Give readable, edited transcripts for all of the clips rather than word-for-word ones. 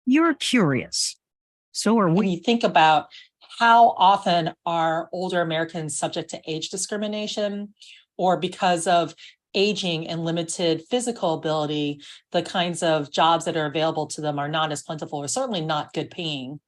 You're curious. So are When we. you think about how often are older Americans subject to age discrimination, or because of aging and limited physical ability, the kinds of jobs that are available to them are not as plentiful, or certainly not good paying.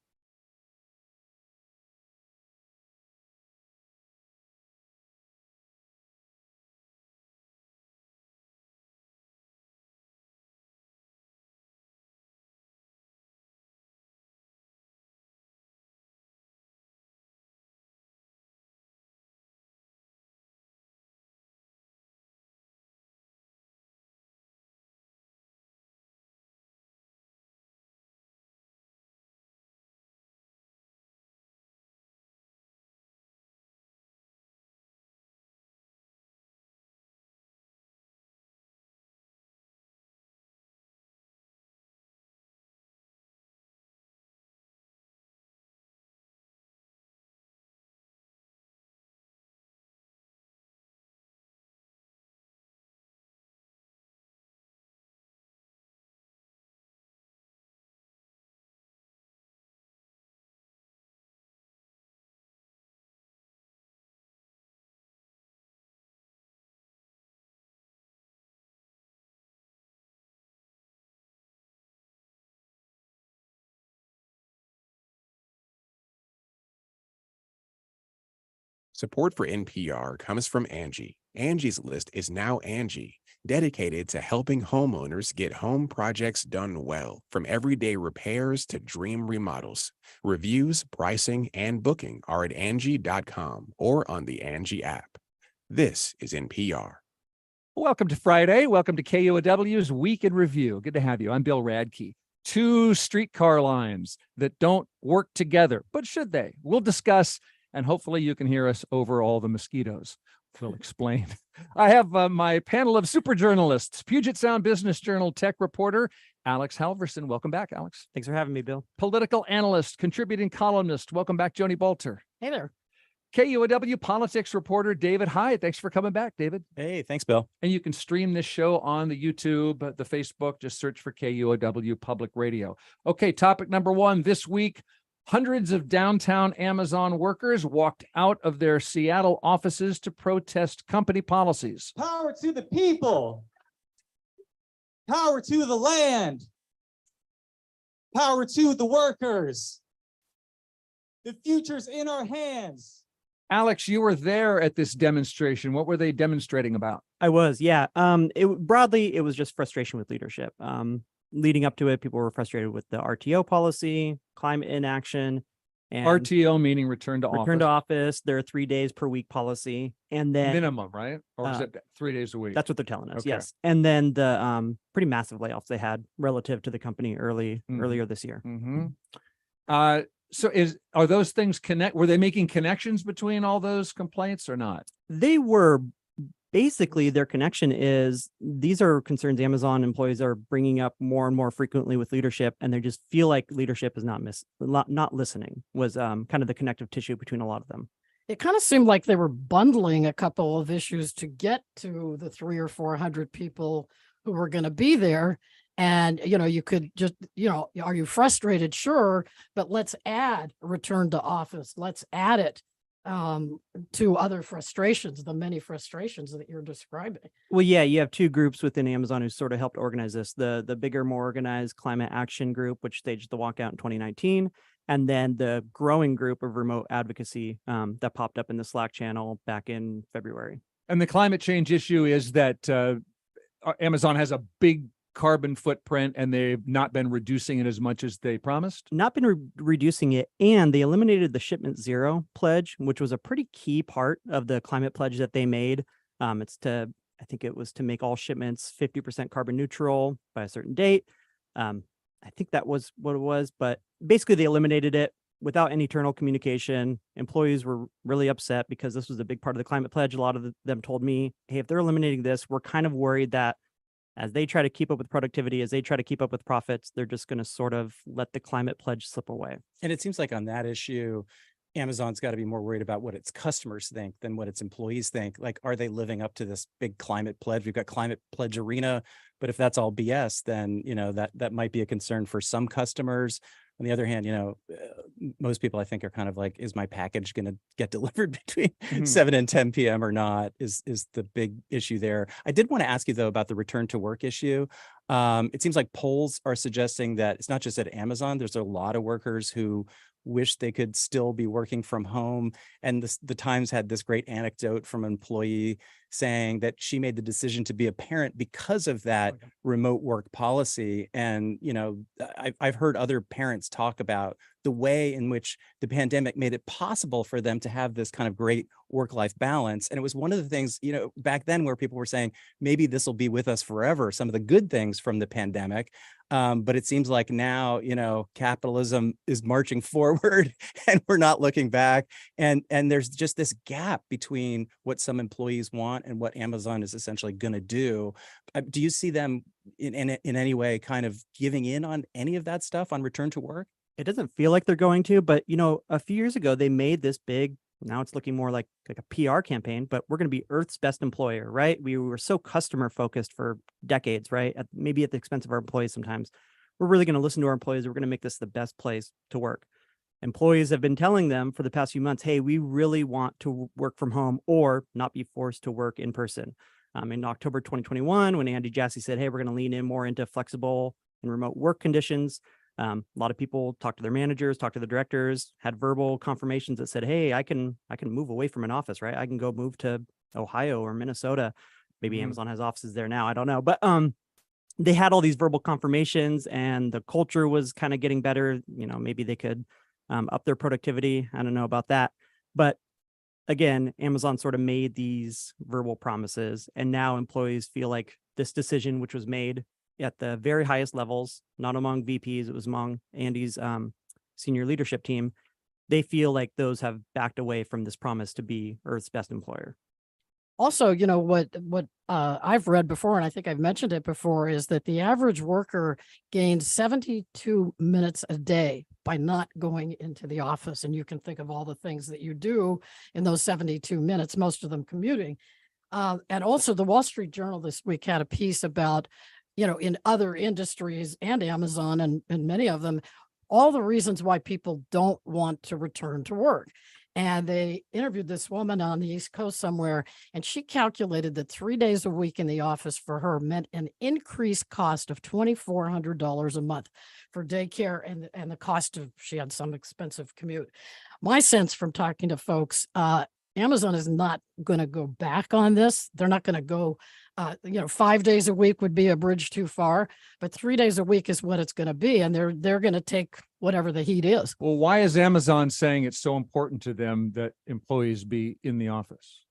Support for NPR comes from Angie. Angie's List is now Angie, dedicated to helping homeowners get home projects done well, from everyday repairs to dream remodels. Reviews, pricing, and booking are at Angie.com or on the Angie app. This is NPR. Welcome to Friday. Welcome to KUOW's Week in Review. Good to have you. I'm Bill Radke. Two streetcar lines that don't work together, but should they? We'll discuss, and hopefully you can hear us over all the mosquitos. We'll explain. I have my panel of super journalists, Puget Sound Business Journal tech reporter, Alex Halverson. Welcome back, Alex. Thanks for having me, Bill. Political analyst, contributing columnist. Welcome back, Joni Balter. Hey there. KUOW politics reporter, David Hyde. Thanks for coming back, David. Hey, thanks, Bill. And you can stream this show on the YouTube, the Facebook. Just search for KUOW Public Radio. Okay, topic number one this week. Hundreds of downtown Amazon workers walked out of their Seattle offices to protest company policies. Power to the people. Power to the land. Power to the workers. The future's in our hands. Alex, you were there at this demonstration. What were they demonstrating about? I was, yeah. Broadly, it was just frustration with leadership. Leading up to it, people were frustrated with the RTO policy, climate inaction, and RTO meaning return to office. Return to office. Their 3 days per week policy, and then minimum, right? Or is it 3 days a week? That's what they're telling us. Okay. Yes, and then the pretty massive layoffs they had relative to the company earlier this year. Mm-hmm. So are those things were they making connections between all those complaints or not? They were. Basically, their connection is these are concerns Amazon employees are bringing up more and more frequently with leadership, and they just feel like leadership is not listening was kind of the connective tissue between a lot of them. It kind of seemed like they were bundling a couple of issues to get to the 300 or 400 people who were going to be there. And, you could just, are you frustrated? Sure. But let's add return to office. Let's add it to other frustrations, the many frustrations that you're describing. Well, yeah, you have two groups within Amazon who sort of helped organize this. The bigger, more organized climate action group, which staged the walkout in 2019. And then the growing group of remote advocacy that popped up in the Slack channel back in February. And the climate change issue is that Amazon has a big carbon footprint and they've not been reducing it as much as they promised? Not been reducing it, and they eliminated the shipment zero pledge, which was a pretty key part of the climate pledge that they made. I think it was to make all shipments 50% carbon neutral by a certain date. I think that was what it was, but basically they eliminated it without any internal communication. Employees were really upset because this was a big part of the climate pledge. A lot of them told me, hey, if they're eliminating this, we're kind of worried that as they try to keep up with productivity, as they try to keep up with profits, they're just going to sort of let the climate pledge slip away. And it seems like on that issue, Amazon's got to be more worried about what its customers think than what its employees think. Like, are they living up to this big climate pledge? We've got climate pledge arena, but if that's all BS, then, that might be a concern for some customers. On the other hand, most people I think are kind of like, is my package going to get delivered between 7 and 10 p.m. or not is the big issue there. I did want to ask you though about the return to work issue. It seems like polls are suggesting that it's not just at Amazon. There's a lot of workers who wish they could still be working from home. And the Times had this great anecdote from an employee saying that she made the decision to be a parent because of that remote work policy. And, I've heard other parents talk about the way in which the pandemic made it possible for them to have this kind of great work-life balance. And it was one of the things, back then where people were saying, maybe this will be with us forever, some of the good things from the pandemic. But it seems like now, capitalism is marching forward and we're not looking back. And there's just this gap between what some employees want and what Amazon is essentially going to do. Do you see them in any way kind of giving in on any of that stuff on return to work? It doesn't feel like they're going to, but a few years ago, they made this big, now it's looking more like a PR campaign, but we're going to be Earth's best employer, right? We were so customer focused for decades, right? Maybe at the expense of our employees sometimes. We're really going to listen to our employees. We're going to make this the best place to work. Employees have been telling them for the past few months, hey, we really want to work from home or not be forced to work in person. In October 2021, when Andy Jassy said, hey, we're going to lean in more into flexible and remote work conditions, a lot of people talked to their managers, talked to the directors, had verbal confirmations that said, hey, I can move away from an office, right? I can go move to Ohio or Minnesota. Maybe Amazon has offices there now. I don't know. But they had all these verbal confirmations and the culture was kind of getting better. Maybe they could up their productivity. I don't know about that. But again, Amazon sort of made these verbal promises. And now employees feel like this decision, which was made at the very highest levels, not among VPs, it was among Andy's senior leadership team. They feel like those have backed away from this promise to be Earth's best employer. Also, what I've read before, and I think I've mentioned it before, is that the average worker gained 72 minutes a day by not going into the office. And you can think of all the things that you do in those 72 minutes, most of them commuting. And also the Wall Street Journal this week had a piece about, in other industries and Amazon and many of them, all the reasons why people don't want to return to work. And they interviewed this woman on the East Coast somewhere, and she calculated that 3 days a week in the office for her meant an increased cost of $2,400 a month for daycare and the cost of, she had some expensive commute. My sense from talking to folks, Amazon is not going to go back on this. They're not going to go, 5 days a week would be a bridge too far, but 3 days a week is what it's going to be. And they're going to take whatever the heat is. Well, why is Amazon saying it's so important to them that employees be in the office?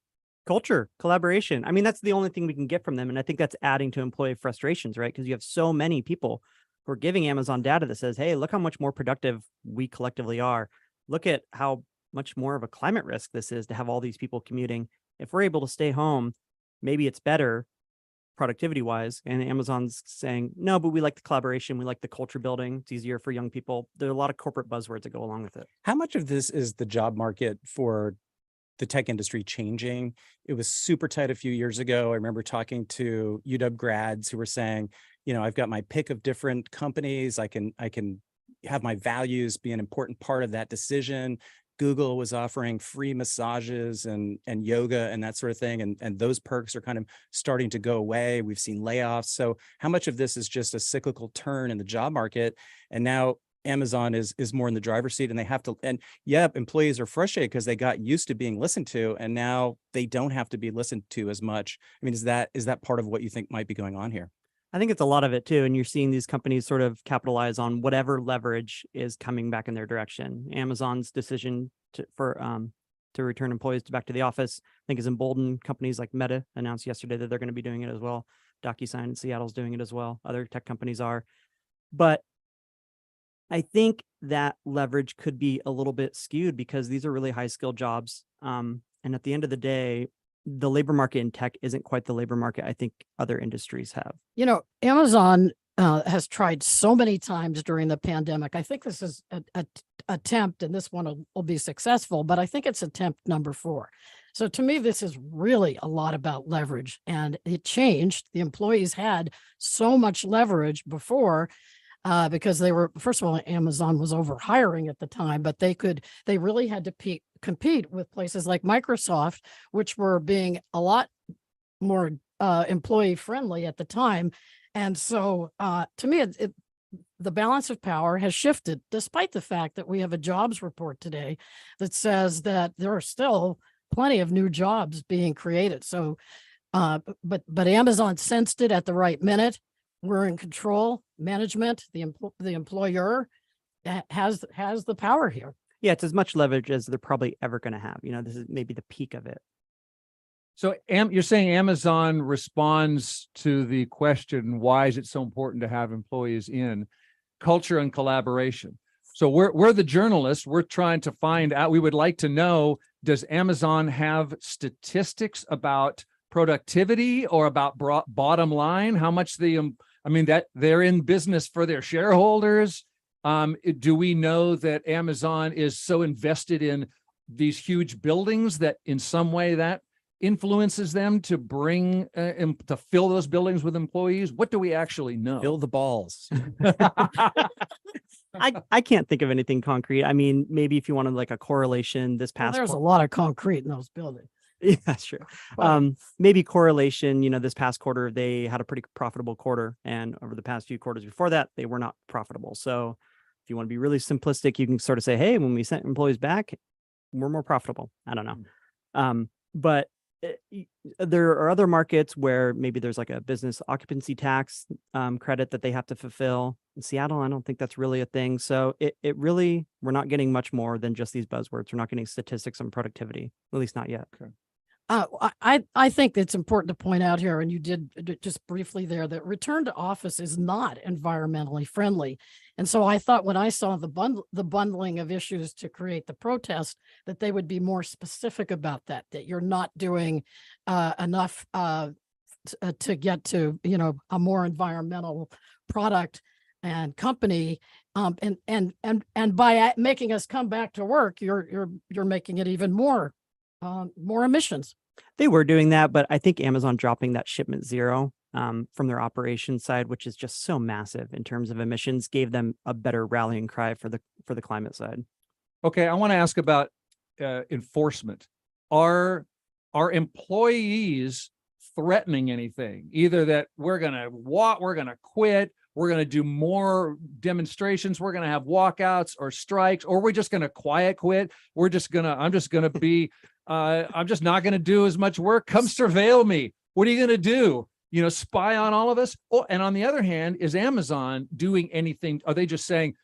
Culture, collaboration. I mean, that's the only thing we can get from them. And I think that's adding to employee frustrations, right? Because you have so many people who are giving Amazon data that says, hey, look how much more productive we collectively are. Look at how much more of a climate risk this is to have all these people commuting. If we're able to stay home, maybe it's better productivity wise. And Amazon's saying, no, but we like the collaboration. We like the culture building. It's easier for young people. There are a lot of corporate buzzwords that go along with it. How much of this is the job market for the tech industry changing? It was super tight a few years ago. I remember talking to UW grads who were saying, I've got my pick of different companies. I can have my values be an important part of that decision. Google was offering free massages and yoga and that sort of thing. And those perks are kind of starting to go away. We've seen layoffs. So how much of this is just a cyclical turn in the job market? And now Amazon is more in the driver's seat and they have to, and yeah, employees are frustrated because they got used to being listened to and now they don't have to be listened to as much. I mean, is that part of what you think might be going on here? I think it's a lot of it too. And you're seeing these companies sort of capitalize on whatever leverage is coming back in their direction. Amazon's decision to return employees back to the office, I think, has emboldened companies like Meta. Announced yesterday that they're going to be doing it as well. DocuSign in Seattle's doing it as well. Other tech companies are. But I think that leverage could be a little bit skewed because these are really high skilled jobs. And at the end of the day, the labor market in tech isn't quite the labor market I think other industries have. Amazon has tried so many times during the pandemic. I think this is a attempt, and this one will be successful, but I think it's attempt number 4. So to me, this is really a lot about leverage, and it changed. The employees had so much leverage before because they were, first of all, Amazon was over hiring at the time, but they really had to compete with places like Microsoft, which were being a lot more employee friendly at the time. And so to me, the balance of power has shifted, despite the fact that we have a jobs report today that says that there are still plenty of new jobs being created. So, but Amazon sensed it at the right minute. We're in control. Management, the employer has the power here. Yeah, it's as much leverage as they're probably ever going to have. This is maybe the peak of it. So you're saying Amazon responds to the question, why is it so important to have employees in culture and collaboration? So we're the journalists. We're trying to find out. We would like to know, does Amazon have statistics about productivity or about bottom line? How much that they're in business for their shareholders? Do we know that Amazon is so invested in these huge buildings that in some way that influences them to bring to fill those buildings with employees? What do we actually know? Fill the balls. I can't think of anything concrete. I mean, maybe if you wanted like a correlation this past There's a lot of concrete in those buildings. Yeah, that's true. Maybe correlation, this past quarter, they had a pretty profitable quarter. And over the past few quarters before that, they were not profitable. So if you want to be really simplistic, you can sort of say, hey, when we sent employees back, we're more profitable. I don't know. But there are other markets where maybe there's like a business occupancy tax credit that they have to fulfill. In Seattle, I don't think that's really a thing. So it really, we're not getting much more than just these buzzwords. We're not getting statistics on productivity, at least not yet. Okay. I think it's important to point out here, and you did just briefly there, that return to office is not environmentally friendly. And so I thought when I saw the bundling of issues to create the protest, that they would be more specific about that you're not doing enough to get to, a more environmental product and company. And by making us come back to work, you're making it even more emissions. They were doing that, but I think Amazon dropping that shipment 0 from their operations side, which is just so massive in terms of emissions, gave them a better rallying cry for the climate side. Okay, I want to ask about enforcement. Are employees threatening anything? Either that we're going to quit, we're going to do more demonstrations, we're going to have walkouts or strikes, or we're just going to quiet quit. I'm just not going to do as much work. Come surveil me. What are you going to do? Spy on all of us? Oh, and on the other hand, is Amazon doing anything? Are they just saying,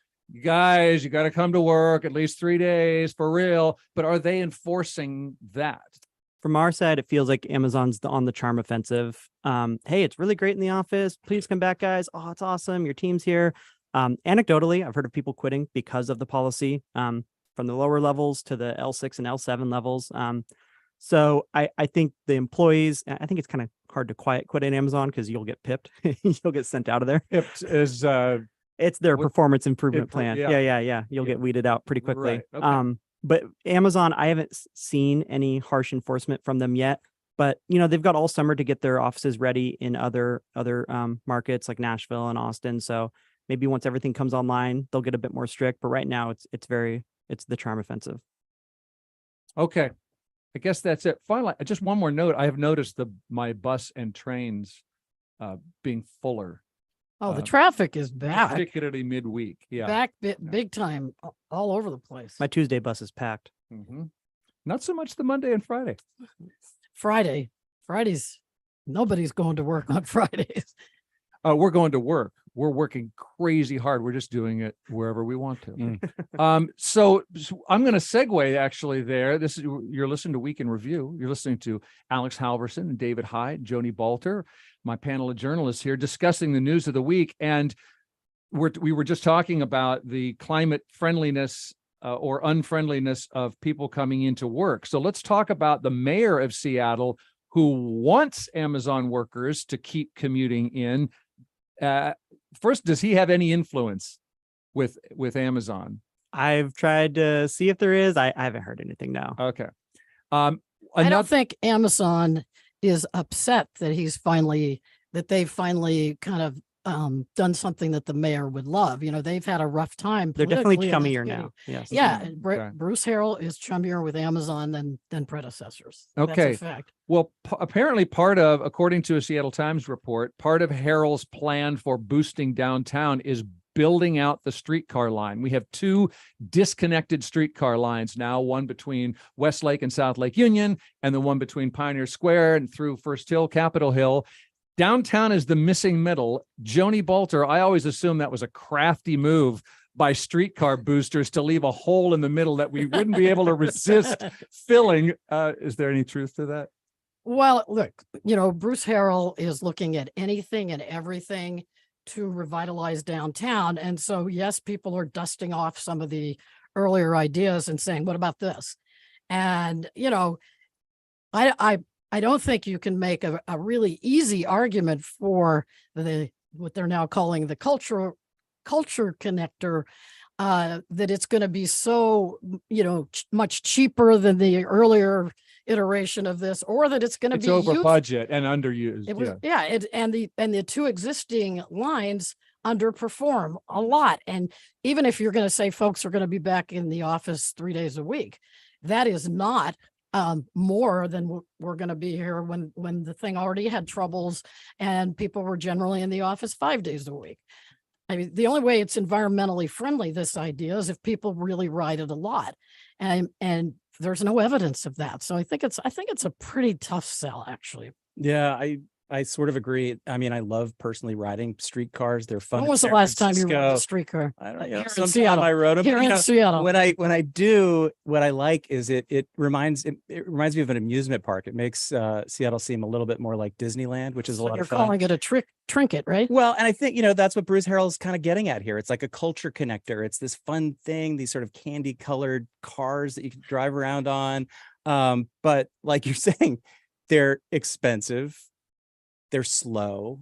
guys, you got to come to work at least 3 days for real? But are they enforcing that? From our side, it feels like Amazon's on the charm offensive. Hey, it's really great in the office. Please come back, guys. Oh, it's awesome. Your team's here. Anecdotally, I've heard of people quitting because of the policy, from the lower levels to the L6 and L7 levels. So I think the employees, I think it's kind of hard to quit at Amazon because you'll get pipped. You'll get sent out of there. Pipped is it's their performance improvement plan. Yeah. Yeah. You'll get weeded out pretty quickly. Right. Okay. But Amazon, I haven't seen any harsh enforcement from them yet. But they've got all summer to get their offices ready in other markets like Nashville and Austin. So maybe once everything comes online, they'll get a bit more strict. But right now, it's the charm offensive. Okay, I guess that's it. Finally, just one more note. I have noticed my bus and trains being fuller. Oh, the traffic is back. Particularly midweek. Yeah. Back big time all over the place. My Tuesday bus is packed. Mm-hmm. Not so much the Monday and Friday. Fridays, nobody's going to work on Fridays. We're going to work. We're working crazy hard. We're just doing it wherever we want to. So I'm going to segue actually there. You're listening to Week in Review. You're listening to Alex Halverson and David Hyde, Joni Balter, my panel of journalists here discussing the news of the week. And we were just talking about the climate friendliness or unfriendliness of people coming into work. So let's talk about the mayor of Seattle, who wants Amazon workers to keep commuting in. first, does he have any influence with Amazon? I've tried to see if there is. I haven't heard anything now. Okay. I don't think Amazon is upset that they've finally kind of done something that the mayor would love. You know, they've had a rough time. They're definitely politically in this chummier city. now. Yes. Yeah, Okay. Bruce Harrell is chummier with Amazon than predecessors. Okay. That's a fact. Well, apparently according to a Seattle Times report, part of Harrell's plan for boosting downtown is building out the streetcar line. We have two disconnected streetcar lines now, one between Westlake and South Lake Union, and the one between Pioneer Square and through First Hill, Capitol Hill. Downtown is the missing middle. Joni Balter, I always assumed that was a crafty move by streetcar boosters to leave a hole in the middle that we wouldn't be able to resist filling. Is there any truth to that? Well, look, you know, Bruce Harrell is looking at anything and everything to revitalize downtown. And so, yes, people are dusting off some of the earlier ideas and saying, what about this? And, you know, I don't think you can make a really easy argument for what they're now calling the culture connector, that it's going to be so, you know, much cheaper than the earlier iteration of this, or that it's going to be over budget and underused. It was, and the two existing lines underperform a lot. And even if you're going to say folks are going to be back in the office 3 days a week, that is not more than we're going to be here when the thing already had troubles and people were generally in the office 5 days a week. I mean, the only way it's environmentally friendly, this idea, is if people really ride it a lot, and there's no evidence of that. So I think it's a pretty tough sell, actually. Yeah, I sort of agree. I mean, I love personally riding streetcars. They're fun. When was the last time you rode a streetcar? I don't know. Here in Sometime Seattle. I rode them. Here in Seattle. When I do, what I like is it reminds me of an amusement park. It makes Seattle seem a little bit more like Disneyland, which is a lot of fun. You're calling it a trinket, right? Well, and I think, that's what Bruce Harrell's kind of getting at here. It's like a culture connector. It's this fun thing, these sort of candy colored cars that you can drive around on. But like you're saying, they're expensive. They're slow.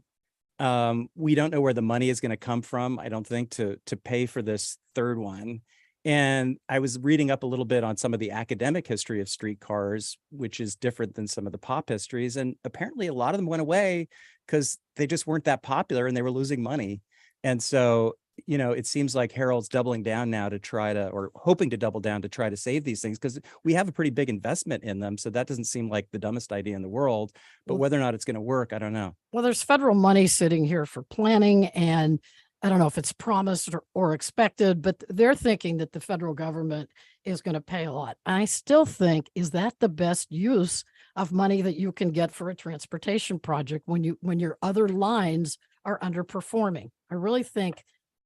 We don't know where the money is going to come from, I don't think, to pay for this third one. And I was reading up a little bit on some of the academic history of streetcars, which is different than some of the pop histories. And apparently a lot of them went away because they just weren't that popular and they were losing money. And so, it seems like Harrell's doubling down now or hoping to double down to try to save these things, because we have a pretty big investment in them. So that doesn't seem like the dumbest idea in the world, but whether or not it's going to work, I don't know. Well, there's federal money sitting here for planning, and I don't know if it's promised or expected, but they're thinking that the federal government is going to pay a lot. I still think, is that the best use of money that you can get for a transportation project when your other lines are underperforming? I really think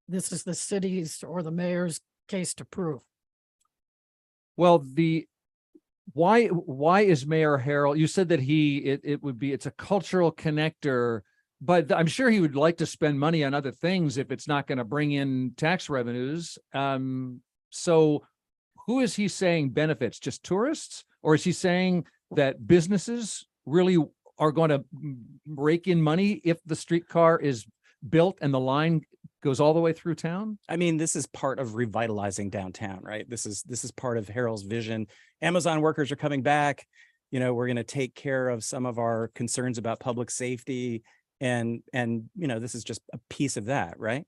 this is the city's or the mayor's case to prove. Well, why is Mayor Harrell? You said that it's a cultural connector, but I'm sure he would like to spend money on other things if it's not going to bring in tax revenues. So who is he saying benefits? Just tourists? Or is he saying that businesses really are going to rake in money if the streetcar is built and the line goes all the way through town? I mean, this is part of revitalizing downtown, right? This is part of Harrell's vision. Amazon workers are coming back. We're going to take care of some of our concerns about public safety. And this is just a piece of that, right?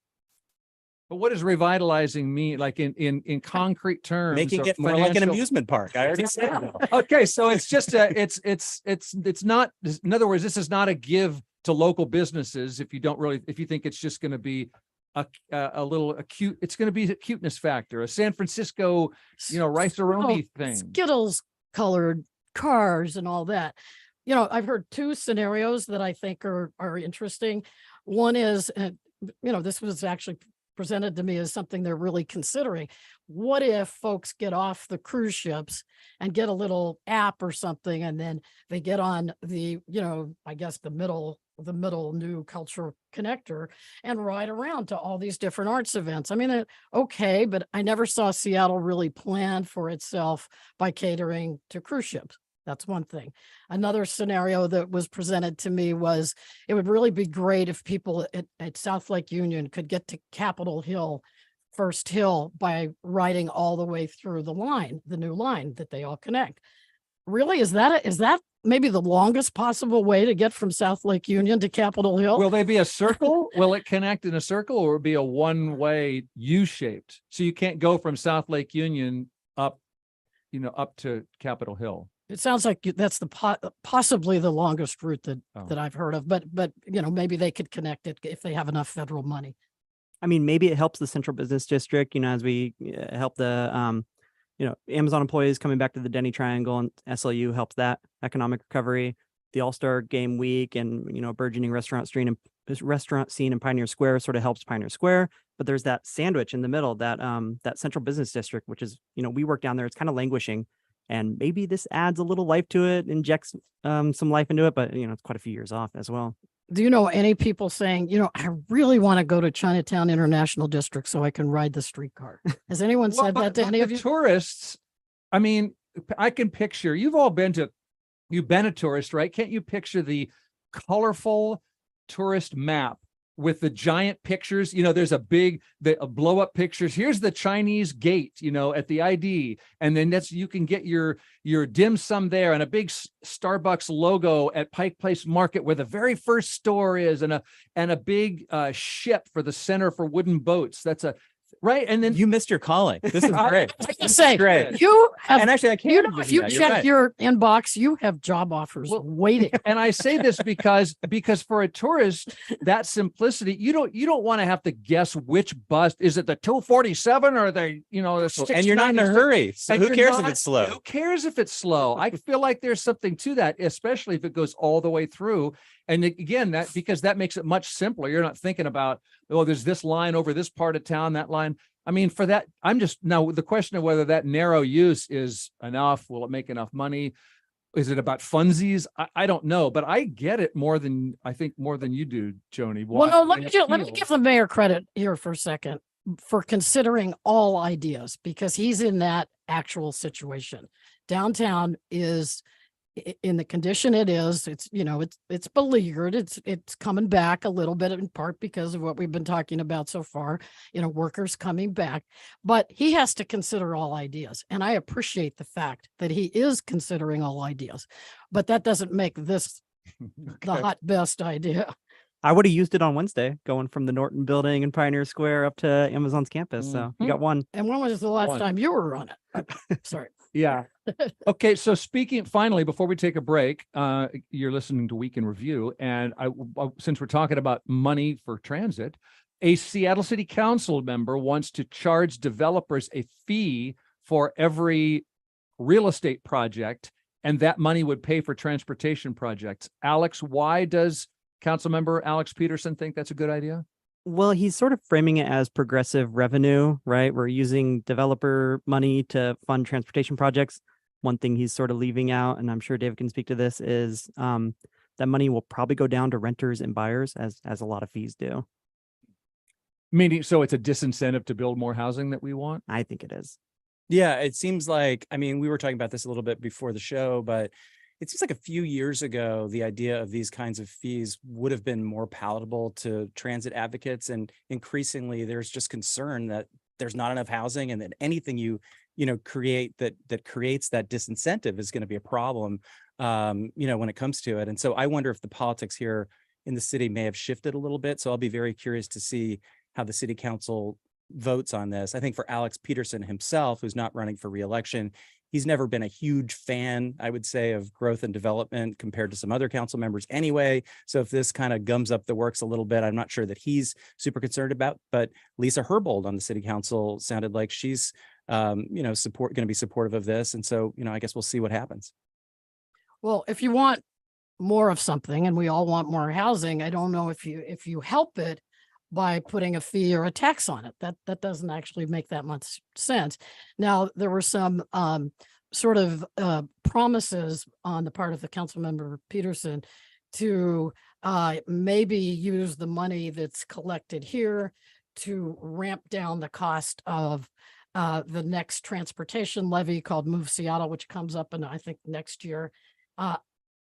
But what does revitalizing mean, like in concrete terms? Making it more like an amusement park. I already said that. Okay, so it's just it's not. In other words, this is not a give to local businesses. If you think it's just going to be a little acute, it's going to be a cuteness factor, a San Francisco, rice-a-roni thing. Skittles colored cars and all that. I've heard two scenarios that I think are interesting. One is, this was actually presented to me as something they're really considering. What if folks get off the cruise ships and get a little app or something, and then they get on the, I guess the middle new culture connector and ride around to all these different arts events? I mean, okay, but I never saw Seattle really plan for itself by catering to cruise ships. That's one thing. Another scenario that was presented to me was it would really be great if people at South Lake Union could get to Capitol Hill, First Hill, by riding all the way through the line, the new line that they all connect. Really, is that maybe the longest possible way to get from South Lake Union to Capitol Hill? Will they be a circle? Will it connect in a circle, or be a one-way U-shaped? So you can't go from South Lake Union up to Capitol Hill. It sounds like that's the possibly the longest route that I've heard of, but maybe they could connect it if they have enough federal money. I mean, maybe it helps the central business district, as we help the, Amazon employees coming back to the Denny Triangle, and SLU helps that economic recovery. The All-Star Game Week and, burgeoning restaurant scene in Pioneer Square sort of helps Pioneer Square. But there's that sandwich in the middle, that central business district, which is, we work down there. It's kind of languishing, and maybe this adds a little life to it, injects some life into it. But, it's quite a few years off as well. Do you know any people saying, I really want to go to Chinatown International District so I can ride the streetcar? Has anyone said that to any of you? Tourists, I mean, I can picture, you've been a tourist, right? Can't you picture the colorful tourist map with the giant pictures? There's a blow up pictures. Here's the Chinese gate, at the ID. And then you can get your dim sum there, and a big Starbucks logo at Pike Place Market where the very first store is, and a big ship for the Center for Wooden Boats. That's right. And then you missed your calling. This is great. I can say, great. You have, and actually, I can't. If you check your inbox, you have job offers waiting. And I say this because for a tourist, that simplicity, you don't want to have to guess which bus is it, the 247 or the the and you're not in a hurry. So who cares if it's slow? Who cares if it's slow? I feel like there's something to that, especially if it goes all the way through. And again, because that makes it much simpler. You're not thinking about, there's this line over this part of town, that line. I mean, for that, now the question of whether that narrow use is enough, will it make enough money? Is it about funsies? I don't know, but I get it more than you do, Joni. Well, no, let me give the mayor credit here for a second for considering all ideas, because he's in that actual situation. Downtown is in the condition it is. It's it's beleaguered. It's coming back a little bit, in part because of what we've been talking about so far, workers coming back, but he has to consider all ideas. And I appreciate the fact that he is considering all ideas, but that doesn't make this the hot best idea. I would have used it on Wednesday, going from the Norton Building in Pioneer Square up to Amazon's campus. So you got one. And when was the last time you were on it? Sorry. Yeah. Okay. So finally, before we take a break, you're listening to Week in Review. And since we're talking about money for transit, a Seattle City Council member wants to charge developers a fee for every real estate project, and that money would pay for transportation projects. Alex, why does Councilmember Alex Peterson think that's a good idea? Well, he's sort of framing it as progressive revenue, right? We're using developer money to fund transportation projects. One thing he's sort of leaving out, and I'm sure David can speak to this, is that money will probably go down to renters and buyers, as a lot of fees do. Meaning, so it's a disincentive to build more housing that we want? I think it is. Yeah, it seems like, we were talking about this a little bit before the show, but it seems like a few years ago, the idea of these kinds of fees would have been more palatable to transit advocates. And increasingly, there's just concern that there's not enough housing, and that anything you create that creates that disincentive is going to be a problem, when it comes to it. And so I wonder if the politics here in the city may have shifted a little bit. So I'll be very curious to see how the city council votes on this. I think for Alex Peterson himself, who's not running for re-election, he's never been a huge fan, I would say, of growth and development compared to some other council members anyway. So if this kind of gums up the works a little bit, I'm not sure that he's super concerned about. But Lisa Herbold on the city council sounded like she's, going to be supportive of this. And so, I guess we'll see what happens. Well, if you want more of something, and we all want more housing, I don't know if you help it by putting a fee or a tax on it. That doesn't actually make that much sense. Now, there were some sort of promises on the part of the council member Peterson to maybe use the money that's collected here to ramp down the cost of the next transportation levy called Move Seattle, which comes up in, I think, next year.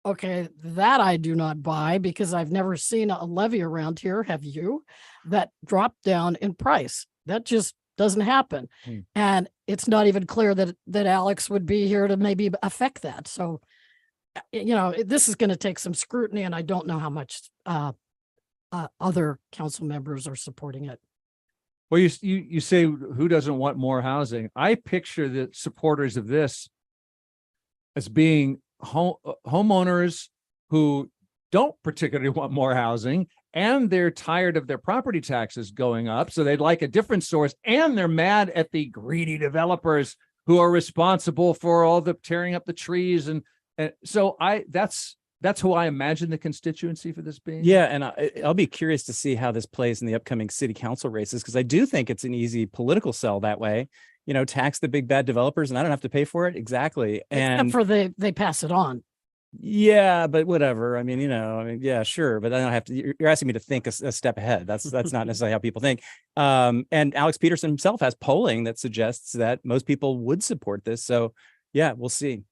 Okay, that I do not buy because I've never seen a levy around here, have you, that dropped down in price. That just doesn't happen. And it's not even clear that Alex would be here to maybe affect that. So, this is going to take some scrutiny, and I don't know how much other council members are supporting it. Well, you say who doesn't want more housing? I picture the supporters of this as being homeowners who don't particularly want more housing, and they're tired of their property taxes going up, so they'd like a different source, and they're mad at the greedy developers who are responsible for all the tearing up the trees, and so that's who I imagine the constituency for this being. Yeah, and I'll be curious to see how this plays in the upcoming city council races, because I do think it's an easy political sell that way. Tax the big bad developers, and I don't have to pay for it. Exactly. And Except for they pass it on. Yeah, but whatever. Yeah, sure. But I don't have to. You're asking me to think a step ahead. That's not necessarily how people think. And Alex Peterson himself has polling that suggests that most people would support this. So yeah, we'll see.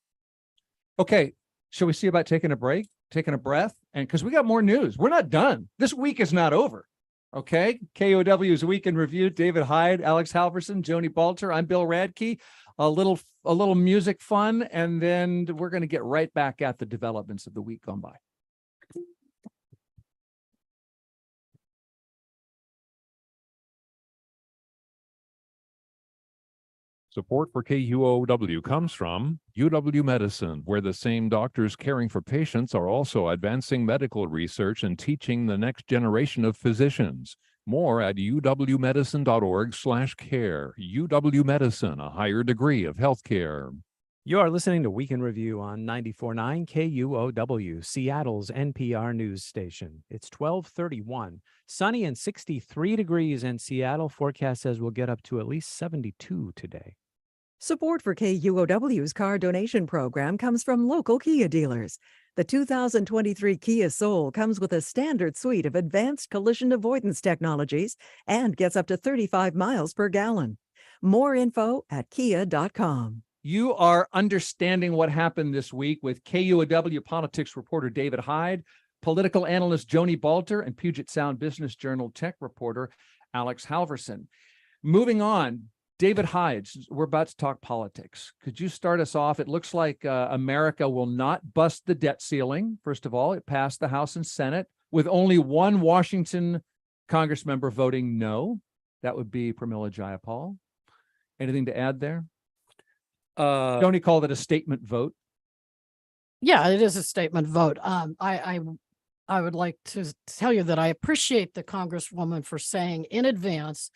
Okay. Shall we see about taking a break, taking a breath? And because we got more news, we're not done. This week is not over. Okay. KUOW's Week in Review. David Hyde, Alex Halverson, Joni Balter. I'm Bill Radke. A little music fun, and then we're going to get right back at the developments of the week gone by. Support for KUOW comes from UW Medicine, where the same doctors caring for patients are also advancing medical research and teaching the next generation of physicians. More at uwmedicine.org/care. UW Medicine, a higher degree of healthcare. You are listening to Week in Review on 94.9 KUOW, Seattle's NPR news station. It's 12:31, sunny and 63 degrees in Seattle. Forecast says we'll get up to at least 72 today. Support for KUOW's car donation program comes from local Kia dealers. The 2023 Kia Soul comes with a standard suite of advanced collision avoidance technologies and gets up to 35 miles per gallon. More info at kia.com. You are understanding what happened this week with KUOW politics reporter David Hyde, political analyst Joni Balter, and Puget Sound Business Journal tech reporter Alex Halverson. Moving on, David Hyde, we're about to talk politics. Could you start us off? It looks like America will not bust the debt ceiling. First of all, it passed the House and Senate with only one Washington Congress member voting no. That would be Pramila Jayapal. Anything to add there? Joni called it a statement vote. Yeah, it is a statement vote. I would like to tell you that I appreciate the Congresswoman for saying in advance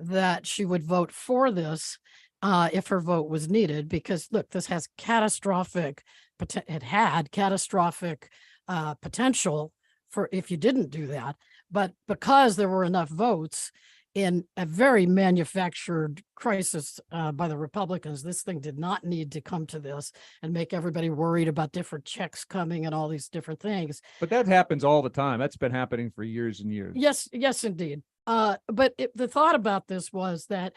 that she would vote for this if her vote was needed, because look, this has catastrophic potential for if you didn't do that. But because there were enough votes in a very manufactured crisis by the Republicans, this thing did not need to come to this and make everybody worried about different checks coming and all these different things. But that happens all the time. That's been happening for years and years. Yes, indeed. But the thought about this was that,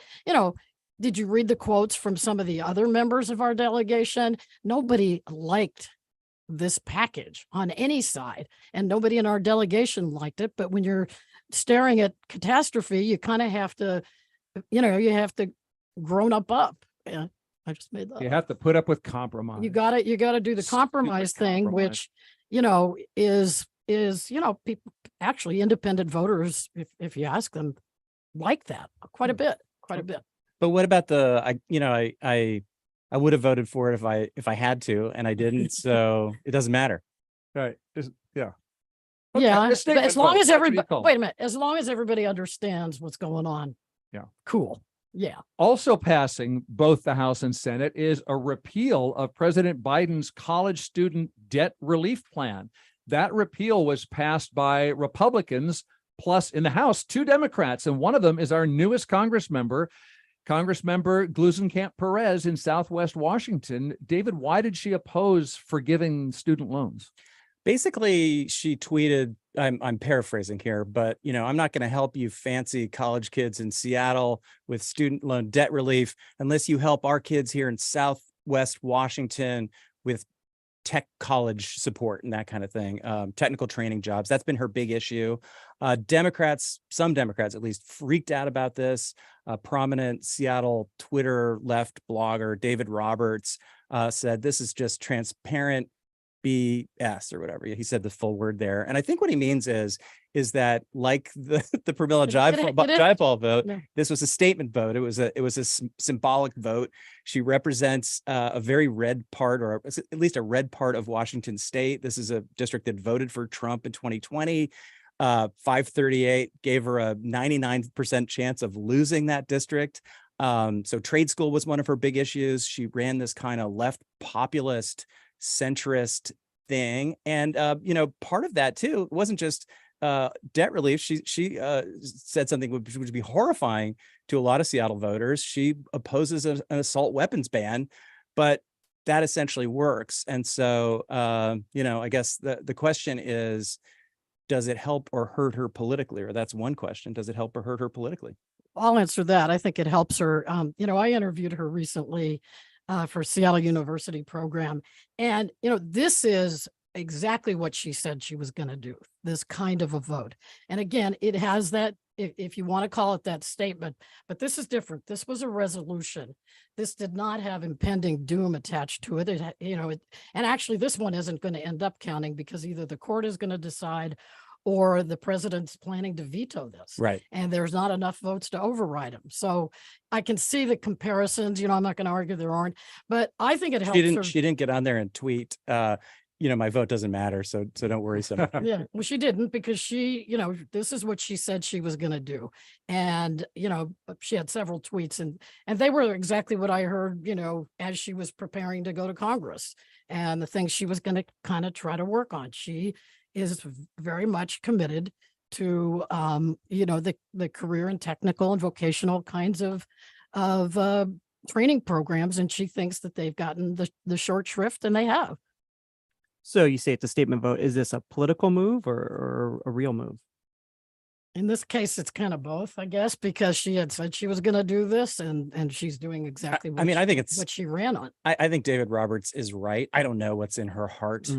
did you read the quotes from some of the other members of our delegation? Nobody liked this package on any side, and nobody in our delegation liked it. But when you're staring at catastrophe, you kind of have to, you have to grown up. Yeah, I just made that. You have to put up with compromise. You got to do the compromise thing, which, is people actually independent voters, if you ask them, like that quite a bit. But what about I would have voted for it if I had to, and I didn't, so it doesn't matter. Right. Yeah. Okay, yeah, but as long as everybody, wait a minute, as long as everybody understands what's going on. Yeah. Cool. Yeah. Also passing both the House and Senate is a repeal of President Biden's college student debt relief plan. That repeal was passed by Republicans, plus in the House, 2 Democrats, and one of them is our newest Congressmember Gluesenkamp Perez in Southwest Washington. David, why did she oppose forgiving student loans? Basically, she tweeted, I'm paraphrasing here, but I'm not going to help you fancy college kids in Seattle with student loan debt relief unless you help our kids here in Southwest Washington with tech college support and that kind of thing, technical training jobs. That's been her big issue. Some Democrats at least, freaked out about this. Prominent Seattle Twitter left blogger David Roberts said this is just transparent BS or whatever. He said the full word there. And I think what he means is that, like the Pramila Jayapal vote, this was a statement vote. It was a symbolic vote. She represents a very red part, or at least a red part of Washington state. This is a district that voted for Trump in 2020. 538 gave her a 99% chance of losing that district. So trade school was one of her big issues. She ran this kind of left populist centrist thing. And, part of that too, it wasn't just debt relief. She said something which would be horrifying to a lot of Seattle voters. She opposes an assault weapons ban, but that essentially works. And so, I guess the question is, does it help or hurt her politically? Or that's one question. Does it help or hurt her politically? I'll answer that. I think it helps her. I interviewed her recently for Seattle University program. And, this is exactly what she said she was going to do, this kind of a vote. And again, it has that, if you want to call it that statement, but this is different. This was a resolution. This did not have impending doom attached to it. And actually this one isn't going to end up counting because either the court is going to decide or the president's planning to veto this. Right. And there's not enough votes to override him. So I can see the comparisons, I'm not going to argue there aren't, but I think it helps. She didn't get on there and tweet, my vote doesn't matter. So don't worry so much. Yeah, well, she didn't, because she, this is what she said she was going to do. And, she had several tweets and they were exactly what I heard, as she was preparing to go to Congress and the things she was going to kind of try to work on. She is very much committed to, the career and technical and vocational kinds of training programs. And she thinks that they've gotten the short shrift, and they have. So you say it's a statement vote. Is this a political move or a real move? In this case, it's kind of both, I guess, because she had said she was going to do this, and she's doing exactly what I think it's what she ran on. I think David Roberts is right. I don't know what's in her heart,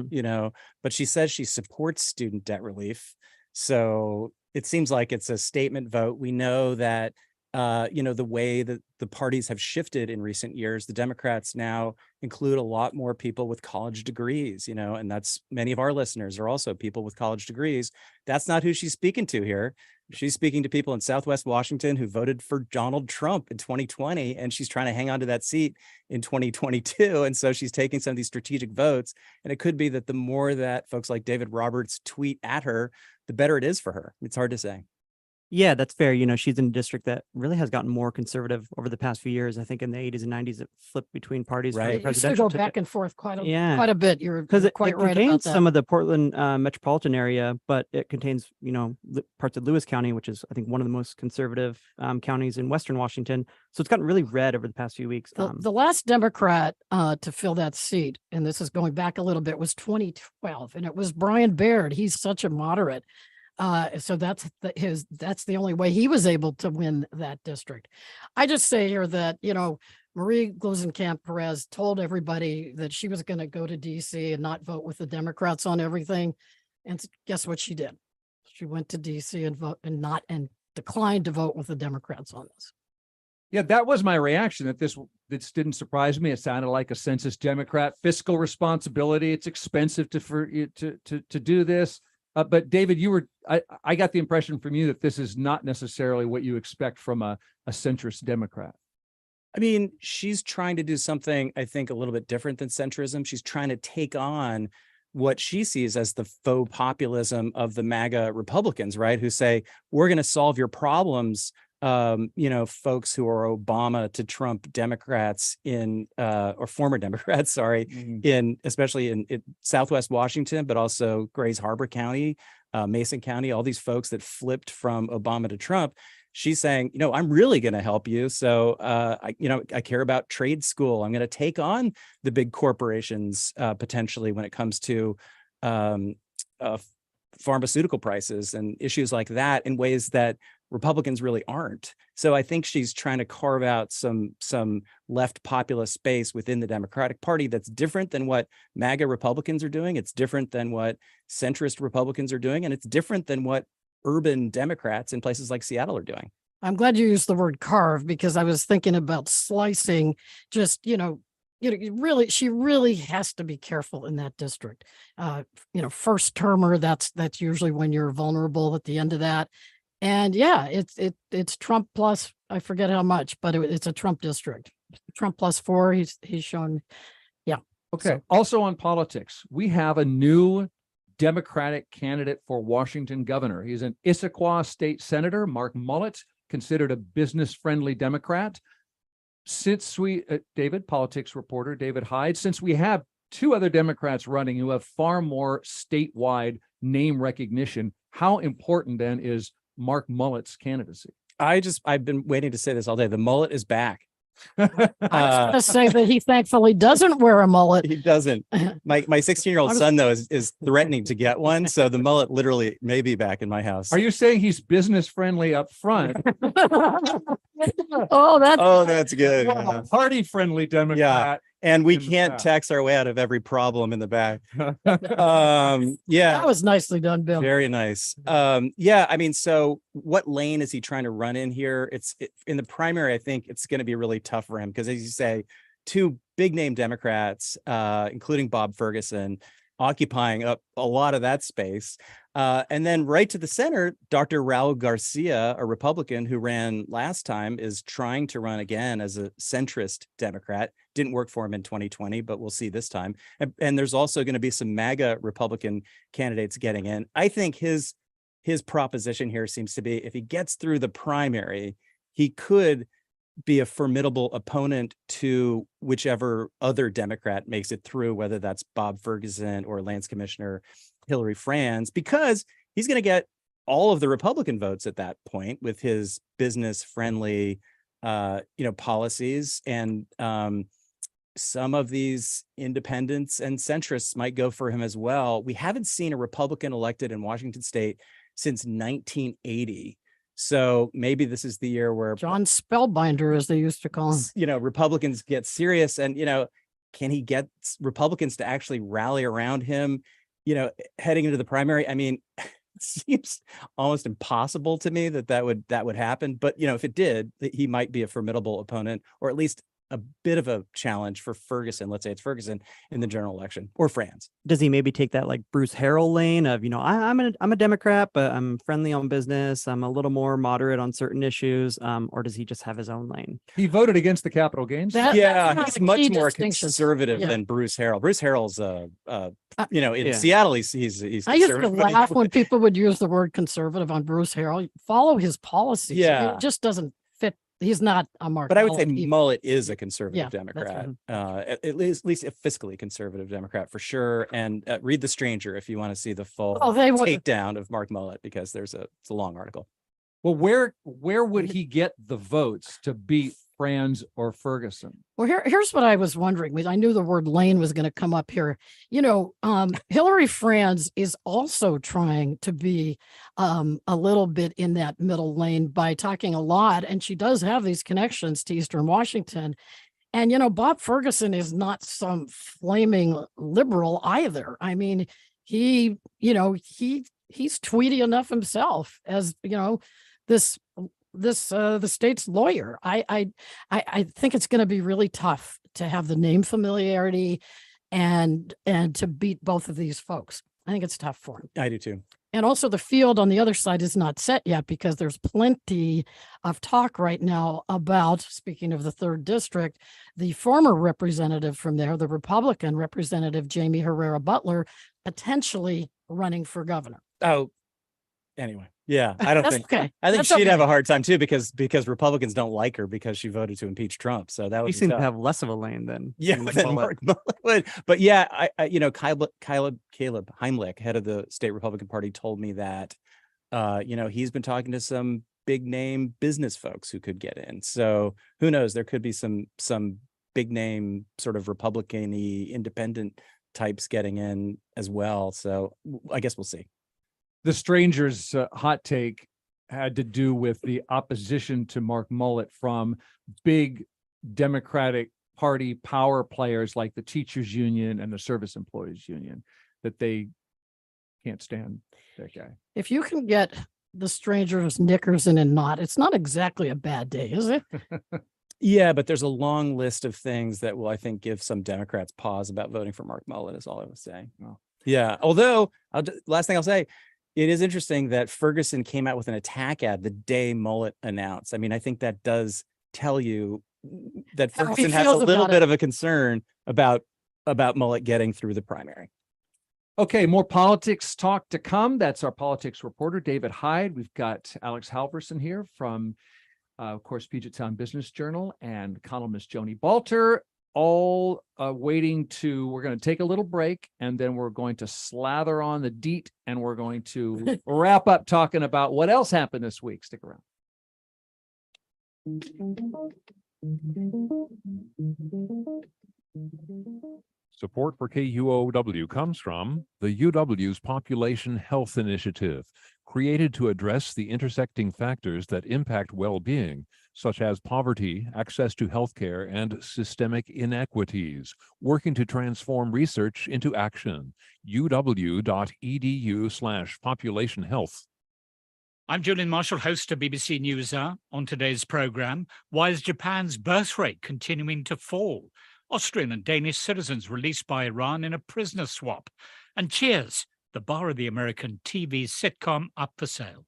but she says she supports student debt relief. So it seems like it's a statement vote. We know that, the way that the parties have shifted in recent years, the Democrats now include a lot more people with college degrees, and that's many of our listeners are also people with college degrees. That's not who she's speaking to here. She's speaking to people in Southwest Washington who voted for Donald Trump in 2020, and she's trying to hang on to that seat in 2022. And so she's taking some of these strategic votes. And it could be that the more that folks like David Roberts tweet at her, the better it is for her. It's hard to say. Yeah, that's fair. She's in a district that really has gotten more conservative over the past few years. I think in the 80s and 90s, it flipped between parties. Right. It used to go back and forth quite a bit. You're quite right about that. It contains some of the Portland metropolitan area, but it contains, parts of Lewis County, which is, I think, one of the most conservative counties in Western Washington. So it's gotten really red over the past few weeks. The last Democrat to fill that seat, and this is going back a little bit, was 2012, and it was Brian Baird. He's such a moderate. So that's the only way he was able to win that district. I just say here that, Marie Gluesenkamp Perez told everybody that she was going to go to DC and not vote with the Democrats on everything. And guess what she did? She went to DC and declined to vote with the Democrats on this. Yeah, that was my reaction, that this didn't surprise me. It sounded like a census Democrat. Fiscal responsibility. It's expensive to do this. But David, I got the impression from you that this is not necessarily what you expect from a centrist Democrat. I mean, she's trying to do something, I think, a little bit different than centrism. She's trying to take on what she sees as the faux populism of the MAGA Republicans, right? Who say, we're going to solve your problems. Folks who are Obama to Trump Democrats or former Democrats, especially in Southwest Washington, but also Grays Harbor County, Mason County, all these folks that flipped from Obama to Trump. She's saying, I'm really going to help you. So, I care about trade school. I'm going to take on the big corporations potentially when it comes to pharmaceutical prices and issues like that in ways that Republicans really aren't. So I think she's trying to carve out some left populist space within the Democratic Party that's different than what MAGA Republicans are doing. It's different than what centrist Republicans are doing, and it's different than what urban Democrats in places like Seattle are doing. I'm glad you used the word carve, because I was thinking about slicing. Just, she really has to be careful in that district. First termer, that's usually when you're vulnerable at the end of that. And yeah, it's Trump plus, I forget how much, but it's a Trump district. Trump plus 4. He's shown. Yeah. Okay. So- Also on politics, we have a new Democratic candidate for Washington governor. He's an Issaquah state senator, Mark Mullet, considered a business-friendly Democrat. Since David, politics reporter David Hyde, since we have 2 other Democrats running who have far more statewide name recognition, how important then is Mark Mullet's candidacy? I've been waiting to say this all day. The mullet is back. I was going to say that he thankfully doesn't wear a mullet. He doesn't. My 16-year-old son, though, is threatening to get one. So the mullet literally may be back in my house. Are you saying he's business friendly up front? Oh, that's good. Yeah. Party friendly Democrat. And we in the can't back. tax our way out of every problem in the back. Yeah. that was nicely done, Bill. Very nice. Yeah, I mean, so what lane is he trying to run in here? In the primary, I think it's going to be really tough for him because, as you say, 2 big name Democrats, including Bob Ferguson, occupying up a lot of that space. And then right to the center, Dr. Raul Garcia, a Republican who ran last time, is trying to run again as a centrist Democrat. Didn't work for him in 2020, but we'll see this time. And there's also going to be some MAGA Republican candidates getting in. I think his proposition here seems to be, if he gets through the primary, he could be a formidable opponent to whichever other Democrat makes it through, whether that's Bob Ferguson or Lance Commissioner Hillary Franz, because he's going to get all of the Republican votes at that point with his business-friendly, policies. And some of these independents and centrists might go for him as well. We haven't seen a Republican elected in Washington State since 1980. So maybe this is the year where John Spellbinder, as they used to call him. Republicans get serious, and can he get Republicans to actually rally around him, heading into the primary? I mean, it seems almost impossible to me that would happen. But if it did, he might be a formidable opponent, or at least a bit of a challenge for Ferguson. Let's say it's Ferguson in the general election, or Franz. Does he maybe take that like Bruce Harrell lane of, I'm a Democrat, but I'm friendly on business. I'm a little more moderate on certain issues. Or does he just have his own lane? He voted against the capital gains. He's much more conservative than Bruce Harrell. Bruce Harrell's in Seattle, he's I used to laugh when people would use the word conservative on Bruce Harrell. Follow his policies. Yeah. It just doesn't fit. He's not a Mark. But I would say Mullet either. Mullet is a conservative Yeah, Democrat, at least a fiscally conservative Democrat for sure. And read The Stranger if you want to see the full takedown of Mark Mullet, because it's a long article. Well, where would he get the votes to beat Franz or Ferguson? Well, here's what I was wondering. I knew the word lane was going to come up here. Hillary Franz is also trying to be a little bit in that middle lane by talking a lot, and she does have these connections to Eastern Washington. And Bob Ferguson is not some flaming liberal either. I mean, he's tweety enough himself as the state's lawyer. I think it's going to be really tough to have the name familiarity and to beat both of these folks. I think it's tough for him. I do too. And also the field on the other side is not set yet, because there's plenty of talk right now about, speaking of the 3rd district, the former representative from there, the Republican representative, Jamie Herrera Butler, potentially running for governor. Oh, anyway. Yeah, I don't think. Okay. I think That's she'd have okay. a hard time too, because Republicans don't like her because she voted to impeach Trump. So that would He be seemed tough. to have less of a lane than than Mark Mullet. But yeah, Caleb Heimlich, head of the state Republican Party, told me that he's been talking to some big name business folks who could get in. So who knows? There could be some big name sort of Republican-y independent types getting in as well. So I guess we'll see. The stranger's hot take had to do with the opposition to Mark Mullet from big Democratic Party power players like the teachers union and the service employees union, that they can't stand that guy. If you can get the stranger's knickers in a knot, it's not exactly a bad day, is it? Yeah, but there's a long list of things that will, I think, give some Democrats pause about voting for Mark Mullet, is all I was saying. Oh. Yeah, although, last thing I'll say, it is interesting that Ferguson came out with an attack ad the day Mullet announced. I mean, I think that does tell you that How he Ferguson has a feels little about bit it. of a concern about Mullet getting through the primary. Okay, more politics talk to come. That's our politics reporter, David Hyde. We've got Alex Halverson here from, of course, Puget Sound Business Journal, and columnist Joni Balter, all waiting to, we're going to take a little break, and then we're going to slather on the deet, and we're going to wrap up talking about what else happened this week. Stick around. Support for KUOW comes from the UW's Population Health Initiative, created to address the intersecting factors that impact well-being, such as poverty, access to healthcare, and systemic inequities, working to transform research into action. uw.edu/population health. I'm Julian Marshall, host of BBC News Hour. On today's programme, why is Japan's birth rate continuing to fall? Austrian and Danish citizens released by Iran in a prisoner swap. And Cheers, the bar of the American TV sitcom up for sale.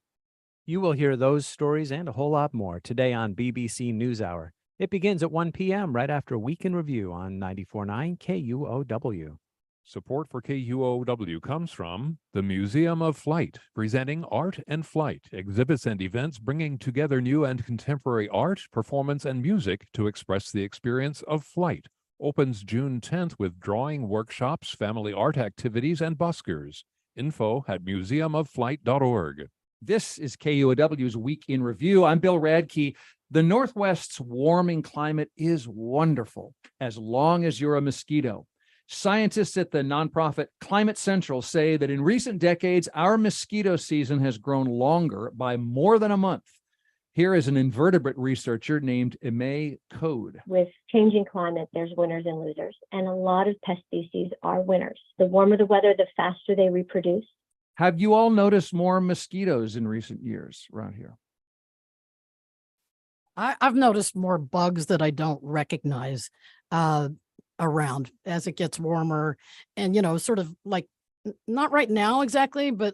You will hear those stories and a whole lot more today on BBC NewsHour. It begins at 1 p.m. right after Week in Review on 94.9 KUOW. Support for KUOW comes from the Museum of Flight, presenting Art and Flight, exhibits and events bringing together new and contemporary art, performance, and music to express the experience of flight. Opens June 10th with drawing workshops, family art activities, and buskers. Info at museumofflight.org. This is KUOW's Week in Review. I'm Bill Radke. The Northwest's warming climate is wonderful, as long as you're a mosquito. Scientists at the nonprofit Climate Central say that in recent decades, our mosquito season has grown longer by more than a month. Here is an invertebrate researcher named Marie Code. With changing climate, there's winners and losers, and a lot of pest species are winners. The warmer the weather, the faster they reproduce. Have you all noticed more mosquitoes in recent years around here? I've noticed more bugs that I don't recognize around as it gets warmer, and sort of like not right now exactly, but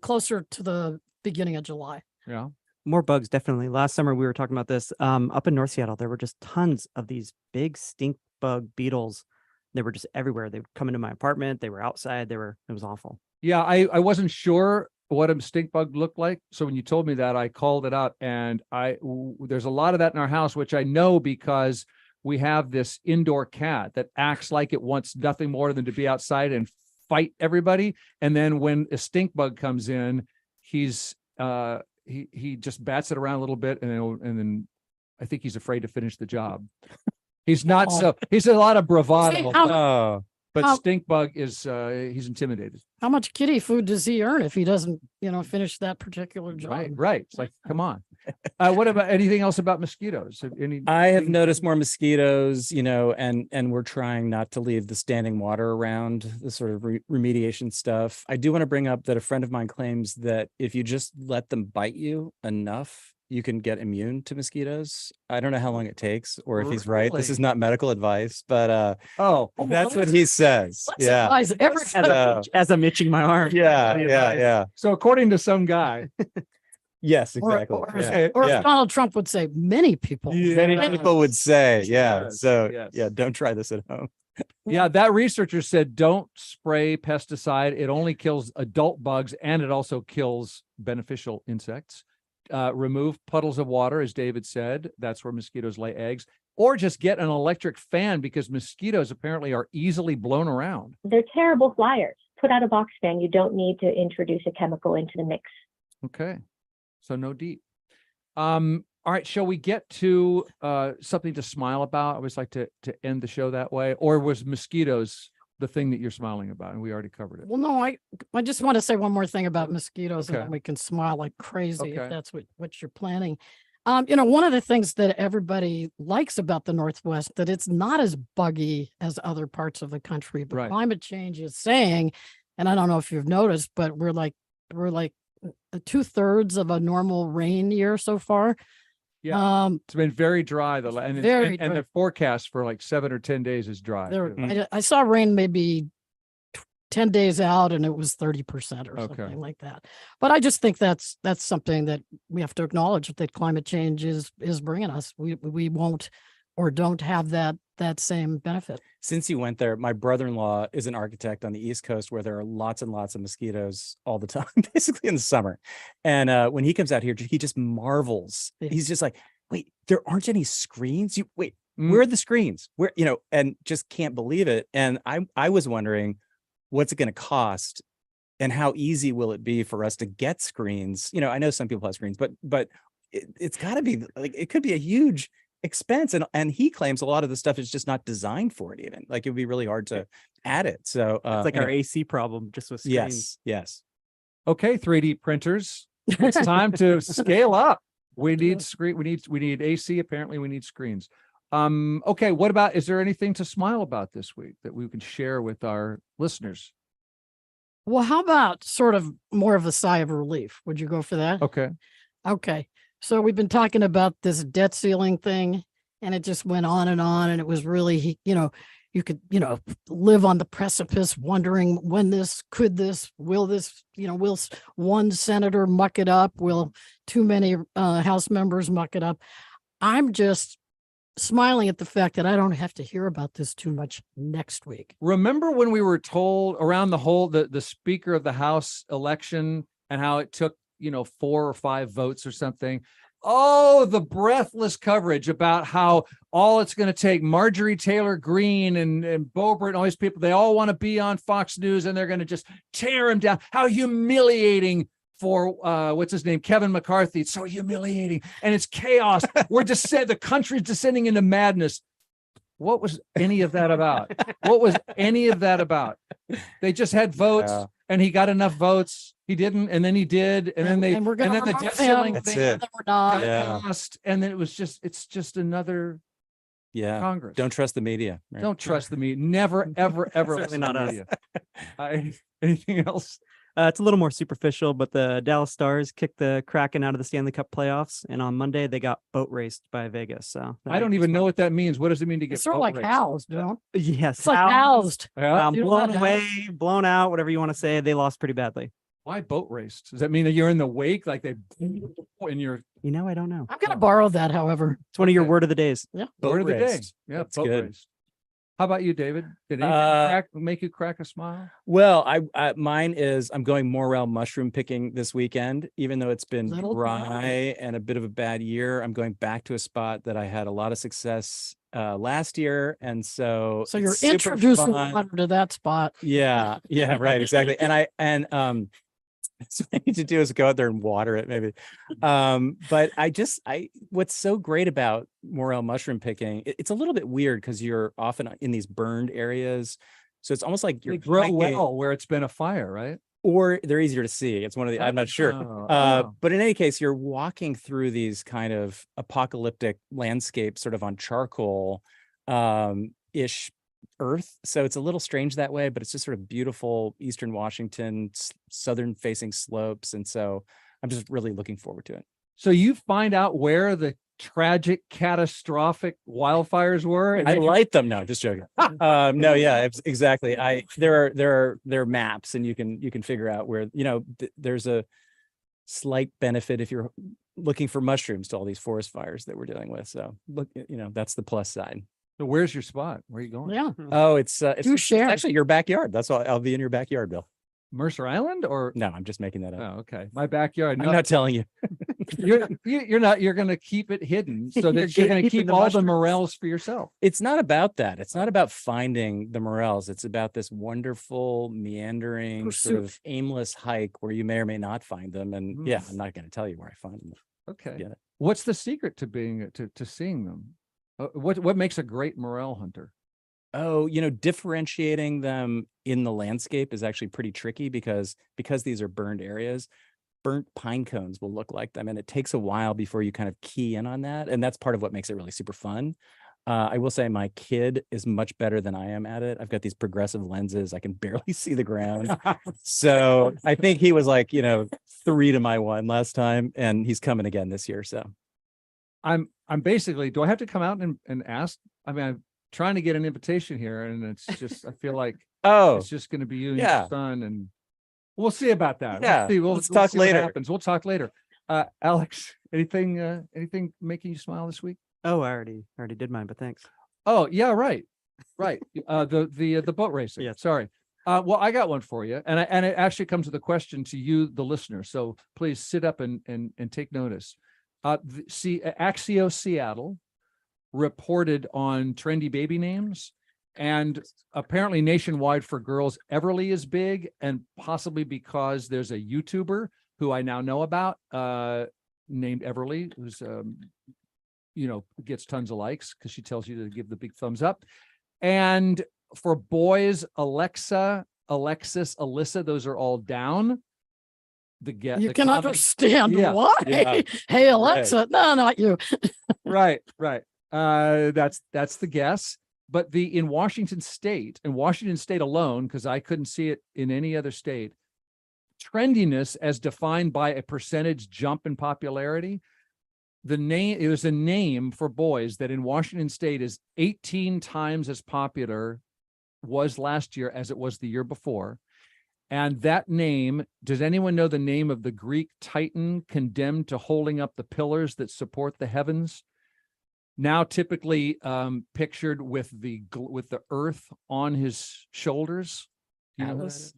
closer to the beginning of July. Yeah. More bugs, definitely. Last summer, we were talking about this. Up in North Seattle, there were just tons of these big stink bug beetles. They were just everywhere. They would come into my apartment. They were outside. It was awful. Yeah, I wasn't sure what a stink bug looked like. So when you told me that, I called it up, and there's a lot of that in our house, which I know because we have this indoor cat that acts like it wants nothing more than to be outside and fight everybody. And then when a stink bug comes in, he's he just bats it around a little bit, and then I think he's afraid to finish the job. He's not he's a lot of bravado, but stink bug is he's intimidated. How much kitty food does he earn if he doesn't, finish that particular job? Right. It's like, come on. What about anything else about mosquitoes? I have noticed more mosquitoes, and we're trying not to leave the standing water around, the sort of remediation stuff. I do want to bring up that a friend of mine claims that if you just let them bite you enough, you can get immune to mosquitoes. I don't know how long it takes or if he's right. This is not medical advice, but that's what he says. Yeah. As I'm itching my arm. Yeah. So according to some guy. Yes, exactly. Or as Donald Trump would say, many people. Many people would say, don't try this at home. Yeah, that researcher said don't spray pesticide. It only kills adult bugs, and it also kills beneficial insects. Remove puddles of water, as David said. That's where mosquitoes lay eggs. Or just get an electric fan, because mosquitoes apparently are easily blown around. They're terrible flyers. Put out a box fan. You don't need to introduce a chemical into the mix. Okay. So no deep. All right. Shall we get to something to smile about? I always like to end the show that way. Or was mosquitoes the thing that you're smiling about, and we already covered it. Well, no, I just want to say one more thing about mosquitoes, and Okay. then we can smile like crazy Okay. if that's what you're planning. One of the things that everybody likes about the Northwest, that it's not as buggy as other parts of the country, but Right. climate change is saying, and I don't know if you've noticed, but we're like 2/3 of a normal rain year so far. Yeah. It's been very dry and Very and dry. the forecast for like 7 or 10 days is dry. There, too. I saw rain maybe 10 days out, and it was 30% or Okay. something like that. But I just think that's something that we have to acknowledge, that climate change is bringing us. We won't or don't have that same benefit. Since you went there, my brother-in-law is an architect on the East Coast where there are lots and lots of mosquitoes all the time, basically in the summer. And when he comes out here, he just marvels. Yeah. He's just like, wait, there aren't any screens? Where Mm. are the screens? Where, and just can't believe it. And I was wondering, what's it going to cost and how easy will it be for us to get screens? I know some people have screens, but it's got to be like, it could be a huge expense. And he claims a lot of the stuff is just not designed for it even. Like it would be really hard to add it. So It's like our AC problem, just with screens. Yes. Okay, 3D printers. It's time to scale up. We need screen. We need AC. Apparently, we need screens. Okay, what about? Is there anything to smile about this week that we can share with our listeners? Well, how about sort of more of a sigh of relief? Would you go for that? Okay. Okay. So we've been talking about this debt ceiling thing, and it just went on, and it was really, you could, live on the precipice wondering when will one senator muck it up? Will too many House members muck it up? I'm just smiling at the fact that I don't have to hear about this too much next week. Remember when we were told around the Speaker of the House election and how it took 4 or 5 votes or something? Oh, the breathless coverage about how all it's going to take, Marjorie Taylor Greene and Boebert and all these people, they all want to be on Fox News and they're going to just tear him down. How humiliating for what's his name, Kevin McCarthy. It's so humiliating, and it's chaos. The country's descending into madness. What was any of that about? What was any of that about? They just had votes, and he got enough votes. He didn't, and then he did, and then the That's thing, it. and then we're not. Yeah. passed, and then it's just another Congress. Don't trust the media. Right? Don't trust the media. Never, ever, ever. Certainly trust not the media. Anything else? It's a little more superficial, but the Dallas Stars kicked the Kraken out of the Stanley Cup playoffs, and on Monday they got boat raced by Vegas. So I don't even know what that means. What does it mean to get It's sort of boat like raced? housed, don't? Yes, It's like housed. Yeah. You don't blown want away, blown out, whatever you want to say. They lost pretty badly. Why boat raced? Does that mean that you're in the wake, like they and you're I don't know. I'm gonna borrow that, however. It's one of your Okay. word of the days. Yeah. word of the day? raced. Yeah, That's boat good. raced. How about you, David? Did anything make you crack a smile? Well, mine is I'm going morel mushroom picking this weekend, even though it's been Little dry and a bit of a bad year. I'm going back to a spot that I had a lot of success last year, and so You're it's super introducing fun. water to that spot. Yeah, right, exactly. So what I need to do is go out there and water it, maybe. But what's so great about morel mushroom picking, it's a little bit weird because you're often in these burned areas. So it's almost like They you're grow hiking, well where it's been a fire, right? or they're easier to see. It's one of the, I'm not sure. Oh. But in any case, you're walking through these kind of apocalyptic landscapes, sort of on charcoal ish earth. So it's a little strange that way, but it's just sort of beautiful Eastern Washington, southern facing slopes. And so I'm just really looking forward to it. So you find out where the tragic, catastrophic wildfires were? And I then you- light them. No, just joking. No, yeah, exactly. There are maps, and you can figure out where, there's a slight benefit if you're looking for mushrooms to all these forest fires that we're dealing with. So look, that's the plus side. So where's your spot? Where are you going? Yeah. Oh, it's share. actually your backyard. That's all. I'll be in your backyard, Bill. Mercer Island or? No, I'm just making that up. Oh, okay. My backyard. I'm not telling you. You're not. You're going to keep it hidden so that you're going to keeping keep the all the mushrooms. morels for yourself. It's not about that. It's not about finding the morels. It's about this wonderful, meandering, sort of aimless hike where you may or may not find them. And yeah, I'm not going to tell you where I find them. Okay. Get it. What's the secret to being to seeing them? What makes a great morel hunter? Oh, differentiating them in the landscape is actually pretty tricky because these are burned areas. Burnt pine cones will look like them, and it takes a while before you kind of key in on that. And that's part of what makes it really super fun. I will say my kid is much better than I am at it. I've got these progressive lenses. I can barely see the ground. So I think he was like, 3 to my 1 last time, and he's coming again this year. So I'm basically, do I have to come out and ask? I mean, I'm trying to get an invitation here, and it's just, I feel like it's just going to be you and your son, and we'll see about that. Yeah, Let's talk see what later. happens. We'll talk later. Alex, anything making you smile this week? Oh, I already did mine, but thanks. Oh, yeah, right. The boat racing. Yeah. Sorry. Well, I got one for you, and it actually comes with a question to you, the listener. So please sit up and take notice. Axios Seattle reported on trendy baby names, and apparently nationwide for girls, Everly is big, and possibly because there's a YouTuber who I now know about named Everly, who's gets tons of likes because she tells you to give the big thumbs up. And for boys, Alexa, Alexis, Alyssa, those are all down. You can understand why. Yeah. Hey, Alexa. No, not you. Right. That's the guess. But in Washington State alone, because I couldn't see it in any other state, trendiness as defined by a percentage jump in popularity, it was a name for boys that in Washington State is 18 times as popular was last year as it was the year before. And that name, does anyone know the name of the Greek Titan condemned to holding up the pillars that support the heavens? Now typically pictured with the earth on his shoulders. Atlas?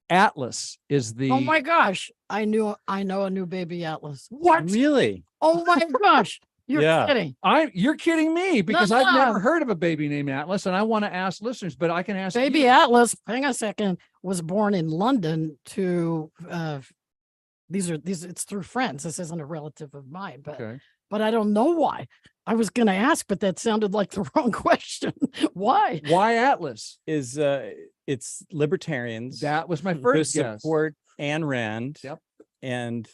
Atlas is the. Oh my gosh. I know a new baby Atlas. What? Really? Oh my gosh. You're kidding. You're kidding me, because No. I've never heard of a baby named Atlas, and I want to ask listeners, but I can ask Baby you. Atlas, hang on a second, was born in London to it's through friends. This isn't a relative of mine, but I don't know why. I was gonna ask, but that sounded like the wrong question. Why? Why Atlas? Is it's libertarians. That was my who first guess. support Ayn Rand. Yep. And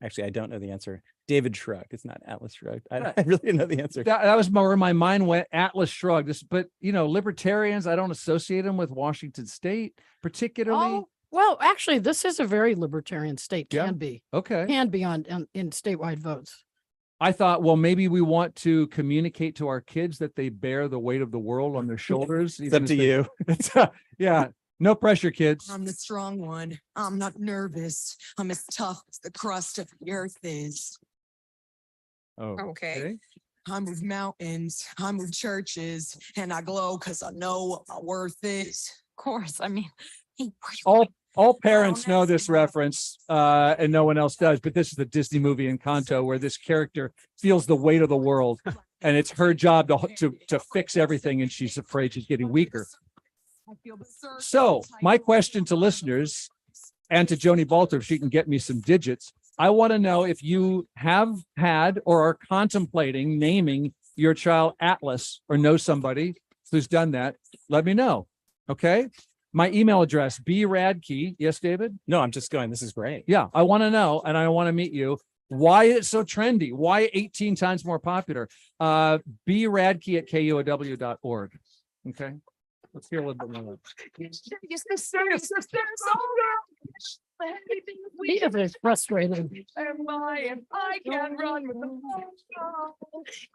actually, I don't know the answer. David Shrugged. It's not Atlas Shrugged. I really didn't know the answer. That was where my mind went. Atlas Shrugged. But libertarians, I don't associate them with Washington State particularly. Oh, well, actually, this is a very libertarian state. Yeah. Can be Okay. in statewide votes. I thought, well, maybe we want to communicate to our kids that they bear the weight of the world on their shoulders. It's up to you. Yeah. No pressure, kids. I'm the strong one. I'm not nervous. I'm as tough as the crust of the earth is. Oh, Okay. I move mountains, I move churches, and I glow because I know what my worth is. Of course. I mean, hey, All parents know this reference, and no one else does. But this is the Disney movie Encanto, where this character feels the weight of the world, and it's her job to fix everything, and she's afraid she's getting weaker. So my question to listeners and to Joni Balter, if she can get me some digits, I want to know if you have had or are contemplating naming your child Atlas, or know somebody who's done that. Let me know. Okay. My email address, bradke. Yes, David? No, I'm just going, this is great. Yeah, I want to know, and I want to meet you. Why it's so trendy? Why 18 times more popular? bradke@kuow.org. Okay. Let's hear a little bit more. He is frustrated. I can run with the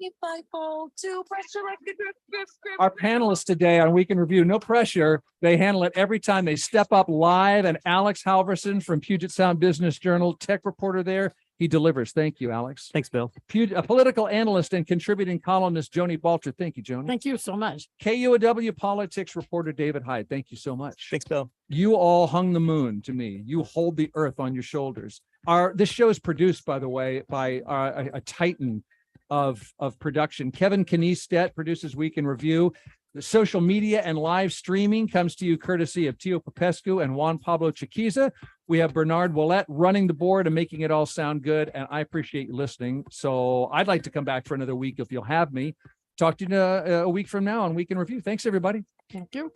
if I fall to pressure like a Our panelists today on Week in Review, no pressure. They handle it every time they step up live. And Alex Halverson from Puget Sound Business Journal, tech reporter there. He delivers. Thank you, Alex. Thanks, Bill. A political analyst and contributing columnist, Joni Balter. Thank you, Joni. Thank you so much. KUOW politics reporter, David Hyde. Thank you so much. Thanks, Bill. You all hung the moon to me. You hold the earth on your shoulders. This show is produced, by the way, by a titan of production. Kevin Kniestedt produces Week in Review. The social media and live streaming comes to you courtesy of Tio Popescu and Juan Pablo Chiquiza. We have Bernard Willett running the board and making it all sound good, and I appreciate you listening. So I'd like to come back for another week if you'll have me. Talk to you a week from now on Week in Review. Thanks, everybody. Thank you.